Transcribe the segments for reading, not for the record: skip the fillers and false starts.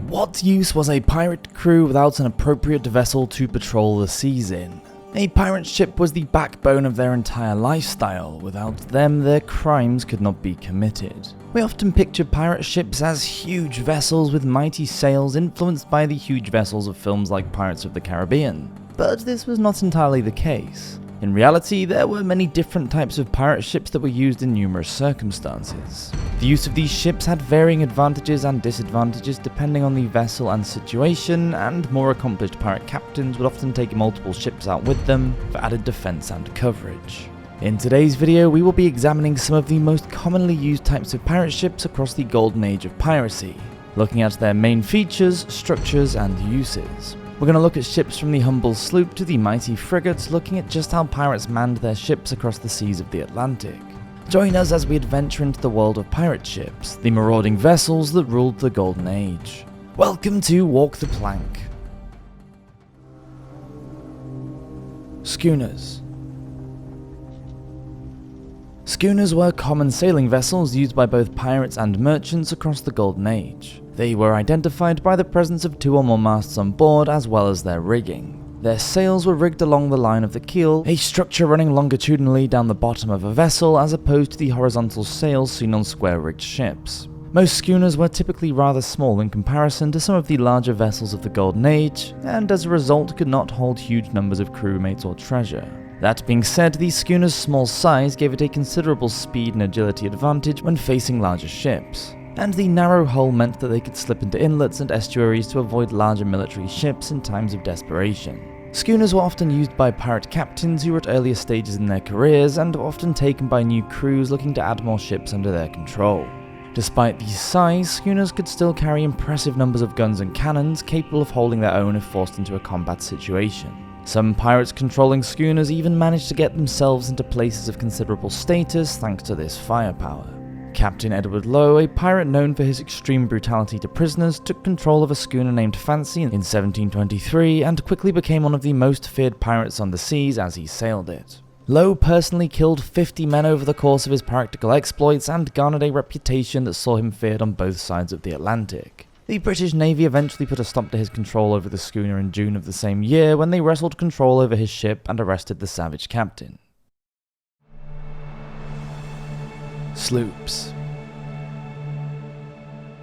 What use was a pirate crew without an appropriate vessel to patrol the seas in? A pirate ship was the backbone of their entire lifestyle. Without them, their crimes could not be committed. We often picture pirate ships as huge vessels with mighty sails influenced by the huge vessels of films like Pirates of the Caribbean. But this was not entirely the case. In reality, there were many different types of pirate ships that were used in numerous circumstances. The use of these ships had varying advantages and disadvantages depending on the vessel and situation, and more accomplished pirate captains would often take multiple ships out with them for added defense and coverage. In today's video, we will be examining some of the most commonly used types of pirate ships across the golden age of piracy, looking at their main features, structures, and uses. We're going to look at ships from the humble sloop to the mighty frigate, looking at just how pirates manned their ships across the seas of the Atlantic. Join us as we adventure into the world of pirate ships, the marauding vessels that ruled the golden age. Welcome to Walk the Plank. Schooners. Schooners were common sailing vessels used by both pirates and merchants across the golden age. They were identified by the presence of 2 or more masts on board, as well as their rigging. Their sails were rigged along the line of the keel, a structure running longitudinally down the bottom of a vessel as opposed to the horizontal sails seen on square-rigged ships. Most schooners were typically rather small in comparison to some of the larger vessels of the Golden Age, and as a result could not hold huge numbers of crewmates or treasure. That being said, the schooner's small size gave it a considerable speed and agility advantage when facing larger ships, and the narrow hull meant that they could slip into inlets and estuaries to avoid larger military ships in times of desperation. Schooners were often used by pirate captains who were at earlier stages in their careers and were often taken by new crews looking to add more ships under their control. Despite the size, schooners could still carry impressive numbers of guns and cannons capable of holding their own if forced into a combat situation. Some pirates controlling schooners even managed to get themselves into places of considerable status thanks to this firepower. Captain Edward Lowe, a pirate known for his extreme brutality to prisoners, took control of a schooner named Fancy in 1723 and quickly became one of the most feared pirates on the seas as he sailed it. Lowe personally killed 50 men over the course of his piratical exploits and garnered a reputation that saw him feared on both sides of the Atlantic. The British Navy eventually put a stop to his control over the schooner in June of the same year when they wrestled control over his ship and arrested the savage captain. Sloops.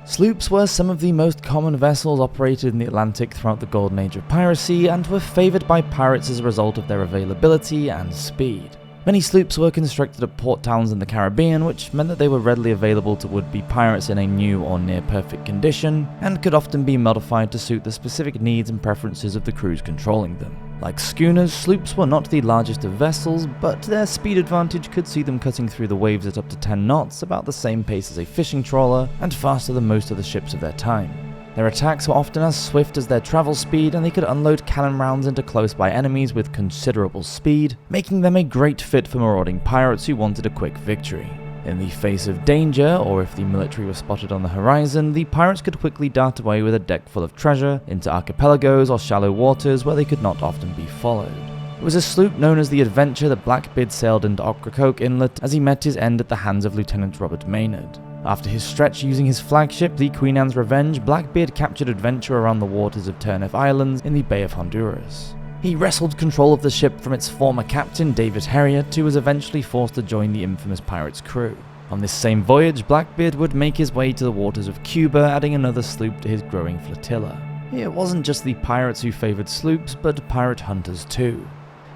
Sloops were some of the most common vessels operated in the Atlantic throughout the golden age of piracy and were favoured by pirates as a result of their availability and speed. Many sloops were constructed at port towns in the Caribbean, which meant that they were readily available to would-be pirates in a new or near-perfect condition, and could often be modified to suit the specific needs and preferences of the crews controlling them. Like schooners, sloops were not the largest of vessels, but their speed advantage could see them cutting through the waves at up to 10 knots, about the same pace as a fishing trawler, and faster than most of the ships of their time. Their attacks were often as swift as their travel speed, and they could unload cannon rounds into close-by enemies with considerable speed, making them a great fit for marauding pirates who wanted a quick victory. In the face of danger, or if the military was spotted on the horizon, the pirates could quickly dart away with a deck full of treasure into archipelagos or shallow waters where they could not often be followed. It was a sloop known as the Adventure that Blackbeard sailed into Ocracoke Inlet as he met his end at the hands of Lieutenant Robert Maynard. After his stretch using his flagship, the Queen Anne's Revenge, Blackbeard captured Adventure around the waters of Turneffe Islands in the Bay of Honduras. He wrestled control of the ship from its former captain, David Heriot, who was eventually forced to join the infamous pirate's crew. On this same voyage, Blackbeard would make his way to the waters of Cuba, adding another sloop to his growing flotilla. It wasn't just the pirates who favoured sloops, but pirate hunters too.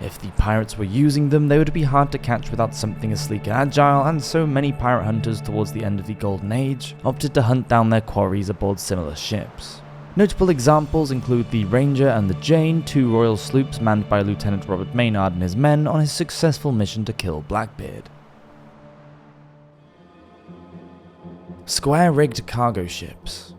If the pirates were using them, they would be hard to catch without something as sleek and agile, and so many pirate hunters towards the end of the Golden Age opted to hunt down their quarries aboard similar ships. Notable examples include the Ranger and the Jane, 2 royal sloops manned by Lieutenant Robert Maynard and his men on his successful mission to kill Blackbeard. Square-rigged cargo ships.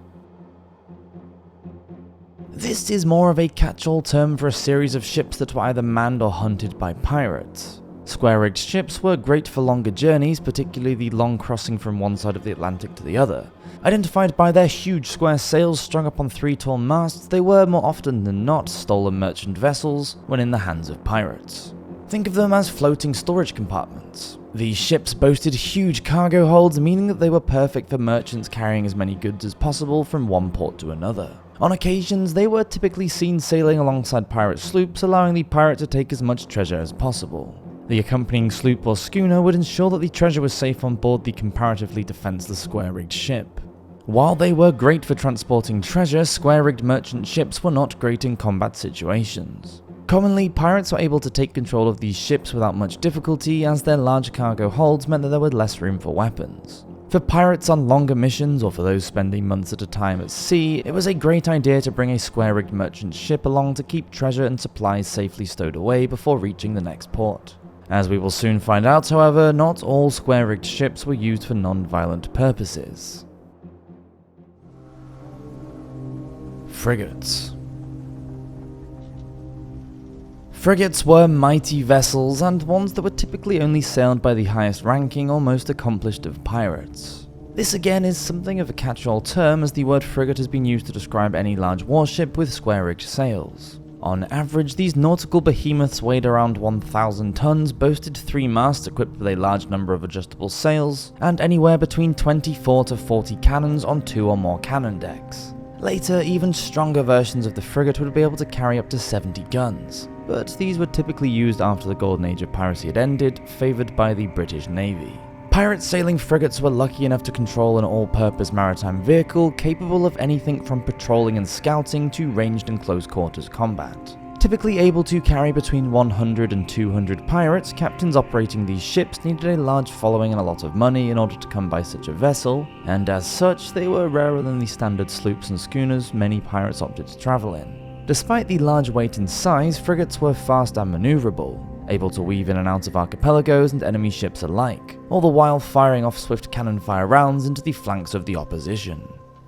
This is more of a catch-all term for a series of ships that were either manned or hunted by pirates. Square-rigged ships were great for longer journeys, particularly the long crossing from one side of the Atlantic to the other. Identified by their huge square sails strung up on 3 tall masts, they were more often than not stolen merchant vessels when in the hands of pirates. Think of them as floating storage compartments. These ships boasted huge cargo holds, meaning that they were perfect for merchants carrying as many goods as possible from one port to another. On occasions, they were typically seen sailing alongside pirate sloops, allowing the pirate to take as much treasure as possible. The accompanying sloop or schooner would ensure that the treasure was safe on board the comparatively defenseless square-rigged ship. While they were great for transporting treasure, square-rigged merchant ships were not great in combat situations. Commonly, pirates were able to take control of these ships without much difficulty, as their large cargo holds meant that there was less room for weapons. For pirates on longer missions, or for those spending months at a time at sea, it was a great idea to bring a square-rigged merchant ship along to keep treasure and supplies safely stowed away before reaching the next port. As we will soon find out, however, not all square-rigged ships were used for non-violent purposes. Frigates. Frigates were mighty vessels, and ones that were typically only sailed by the highest ranking or most accomplished of pirates. This again is something of a catch-all term, as the word frigate has been used to describe any large warship with square-rigged sails. On average, these nautical behemoths weighed around 1,000 tons, boasted 3 masts equipped with a large number of adjustable sails, and anywhere between 24 to 40 cannons on 2 or more cannon decks. Later, even stronger versions of the frigate would be able to carry up to 70 guns, but these were typically used after the golden age of piracy had ended, favoured by the British Navy. Pirate sailing frigates were lucky enough to control an all-purpose maritime vehicle capable of anything from patrolling and scouting to ranged and close-quarters combat. Typically able to carry between 100 and 200 pirates, captains operating these ships needed a large following and a lot of money in order to come by such a vessel, and as such, they were rarer than the standard sloops and schooners many pirates opted to travel in. Despite the large weight and size, frigates were fast and maneuverable, able to weave in and out of archipelagos and enemy ships alike, all the while firing off swift cannon fire rounds into the flanks of the opposition.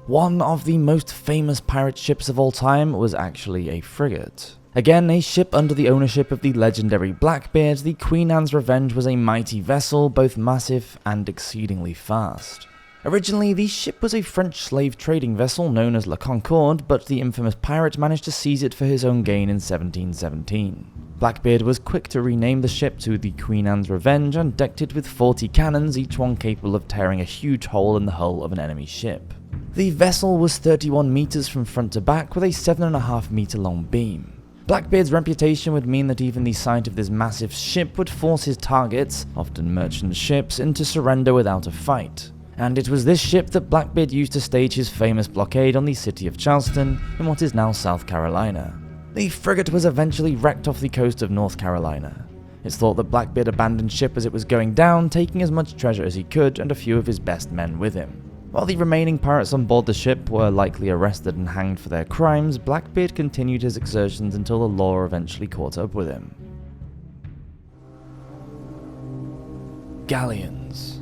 One of the most famous pirate ships of all time was actually a frigate. Again, a ship under the ownership of the legendary Blackbeard, the Queen Anne's Revenge was a mighty vessel, both massive and exceedingly fast. Originally, the ship was a French slave trading vessel known as La Concorde, but the infamous pirate managed to seize it for his own gain in 1717. Blackbeard was quick to rename the ship to the Queen Anne's Revenge and decked it with 40 cannons, each one capable of tearing a huge hole in the hull of an enemy ship. The vessel was 31 meters from front to back with a 7.5 meter long beam. Blackbeard's reputation would mean that even the sight of this massive ship would force his targets, often merchant ships, into surrender without a fight. And it was this ship that Blackbeard used to stage his famous blockade on the city of Charleston in what is now South Carolina. The frigate was eventually wrecked off the coast of North Carolina. It's thought that Blackbeard abandoned ship as it was going down, taking as much treasure as he could and a few of his best men with him. While the remaining pirates on board the ship were likely arrested and hanged for their crimes, Blackbeard continued his exertions until the law eventually caught up with him. Galleons.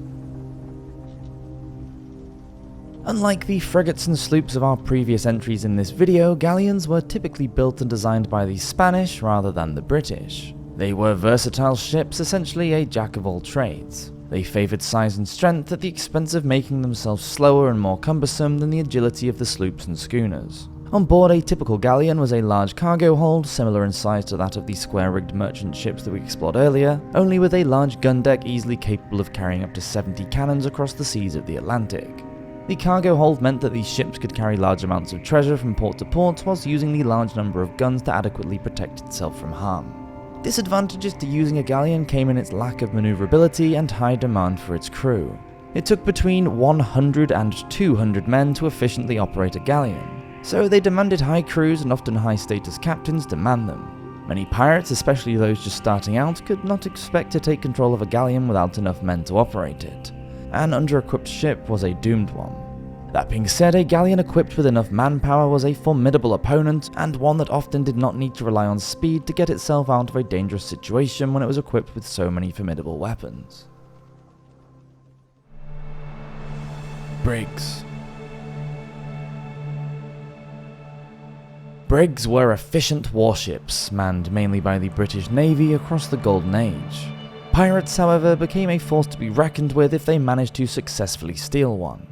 Unlike the frigates and sloops of our previous entries in this video, galleons were typically built and designed by the Spanish rather than the British. They were versatile ships, essentially a jack of all trades. They favoured size and strength at the expense of making themselves slower and more cumbersome than the agility of the sloops and schooners. On board, a typical galleon was a large cargo hold, similar in size to that of the square-rigged merchant ships that we explored earlier, only with a large gun deck easily capable of carrying up to 70 cannons across the seas of the Atlantic. The cargo hold meant that these ships could carry large amounts of treasure from port to port, whilst using the large number of guns to adequately protect itself from harm. Disadvantages to using a galleon came in its lack of maneuverability and high demand for its crew. It took between 100 and 200 men to efficiently operate a galleon, so they demanded high crews and often high-status captains to man them. Many pirates, especially those just starting out, could not expect to take control of a galleon without enough men to operate it. An under-equipped ship was a doomed one. That being said, a galleon equipped with enough manpower was a formidable opponent, and one that often did not need to rely on speed to get itself out of a dangerous situation when it was equipped with so many formidable weapons. Brigs. Brigs were efficient warships, manned mainly by the British Navy across the Golden Age. Pirates, however, became a force to be reckoned with if they managed to successfully steal one.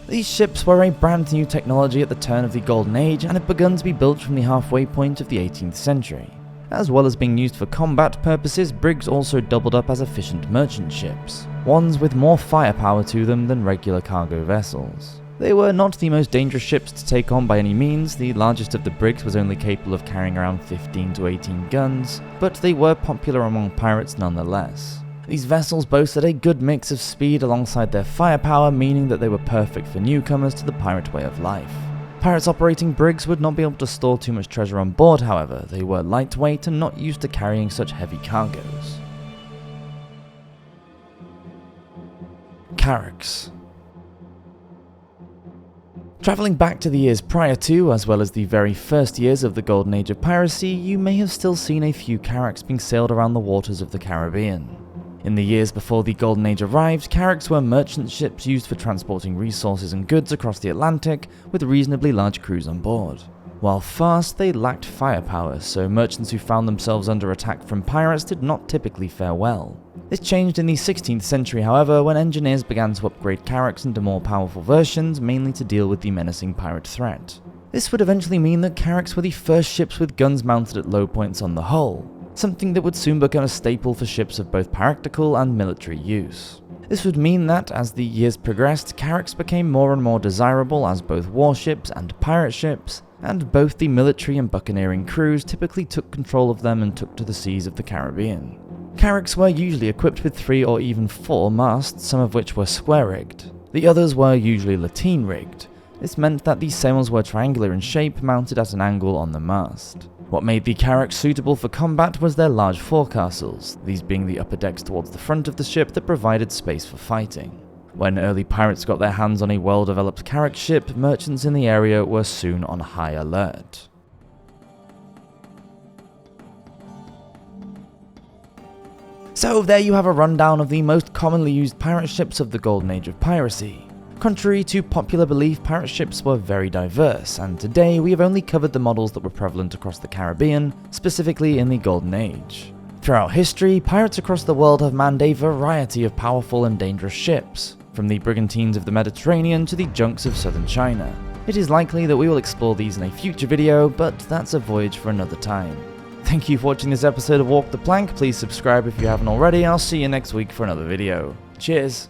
These ships were a brand new technology at the turn of the Golden Age and had begun to be built from the halfway point of the 18th century. As well as being used for combat purposes, brigs also doubled up as efficient merchant ships, ones with more firepower to them than regular cargo vessels. They were not the most dangerous ships to take on by any means. The largest of the brigs was only capable of carrying around 15 to 18 guns, but they were popular among pirates nonetheless. These vessels boasted a good mix of speed alongside their firepower, meaning that they were perfect for newcomers to the pirate way of life. Pirates operating brigs would not be able to store too much treasure on board, however. They were lightweight and not used to carrying such heavy cargoes. Carracks. Travelling back to the years prior to, as well as the very first years of the Golden Age of piracy, you may have still seen a few carracks being sailed around the waters of the Caribbean. In the years before the Golden Age arrived, carracks were merchant ships used for transporting resources and goods across the Atlantic, with reasonably large crews on board. While fast, they lacked firepower, so merchants who found themselves under attack from pirates did not typically fare well. This changed in the 16th century, however, when engineers began to upgrade carracks into more powerful versions, mainly to deal with the menacing pirate threat. This would eventually mean that carracks were the first ships with guns mounted at low points on the hull, something that would soon become a staple for ships of both practical and military use. This would mean that, as the years progressed, carracks became more and more desirable as both warships and pirate ships, and both the military and buccaneering crews typically took control of them and took to the seas of the Caribbean. Carracks were usually equipped with 3 or even 4 masts, some of which were square-rigged. The others were usually lateen-rigged. This meant that the sails were triangular in shape, mounted at an angle on the mast. What made the carracks suitable for combat was their large forecastles, these being the upper decks towards the front of the ship that provided space for fighting. When early pirates got their hands on a well-developed carrack ship, merchants in the area were soon on high alert. So there you have a rundown of the most commonly used pirate ships of the Golden Age of piracy. Contrary to popular belief, pirate ships were very diverse, and today we have only covered the models that were prevalent across the Caribbean, specifically in the Golden Age. Throughout history, pirates across the world have manned a variety of powerful and dangerous ships, from the brigantines of the Mediterranean to the junks of southern China. It is likely that we will explore these in a future video, but that's a voyage for another time. Thank you for watching this episode of Walk the Plank. Please subscribe if you haven't already. I'll see you next week for another video. Cheers!